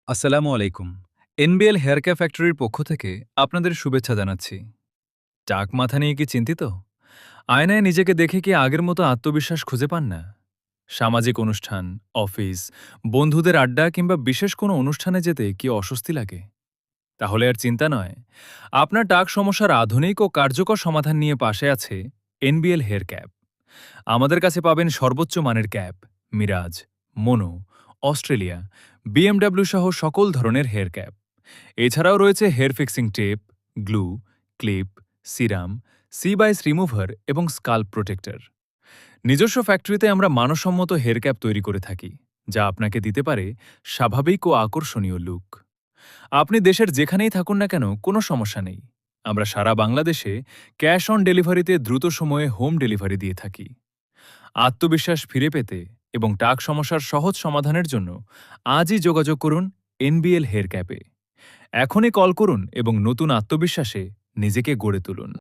আসসালামু আলাইকুম। NBL hair care ফ্যাক্টরির পক্ষ থেকে আপনাদের শুভেচ্ছা জানাচ্ছি। টাক মাথা নিয়ে কি চিন্তিত? আয়নায় নিজেকে দেখে কি আগের মতো আত্মবিশ্বাস খুঁজে পান না? সামাজিক অনুষ্ঠান, অফিস, বন্ধুদের আড্ডা কিংবা বিশেষ কোনো অনুষ্ঠানে যেতে কি অস্বস্তি লাগে? তাহলে আর চিন্তা নয়। আপনার টাক সমস্যার আধুনিক ও কার্যকর সমাধান নিয়ে পাশে আছে এনবিএল হেয়ার ক্যাপ। আমাদের কাছে পাবেন সর্বোচ্চ মানের cap, Mirage, mono, Australia, BMW সহ সকল ধরনের হেয়ার ক্যাপ। এছাড়াও রয়েছে hair fixing tape, glue, clip, serum, সি বাইস রিমুভার এবং স্কাল্প প্রোটেক্টর। নিজস্ব ফ্যাক্টরিতে আমরা মানসম্মত হেয়ার ক্যাপ তৈরি করে থাকি, যা আপনাকে দিতে পারে স্বাভাবিক ও আকর্ষণীয় লুক। আপনি দেশের যেখানেই থাকুন না কেন কোনো সমস্যা নেই। আমরা সারা বাংলাদেশে ক্যাশ অন ডেলিভারিতে দ্রুত সময়ে হোম ডেলিভারি দিয়ে থাকি। আত্মবিশ্বাস ফিরে পেতে এবং টাক সমস্যার সহজ সমাধানের জন্য আজই যোগাযোগ করুন এনবিএল হেয়ার ক্যাপে। এখনই কল করুন এবং নতুন আত্মবিশ্বাসে নিজেকে গড়ে তুলুন।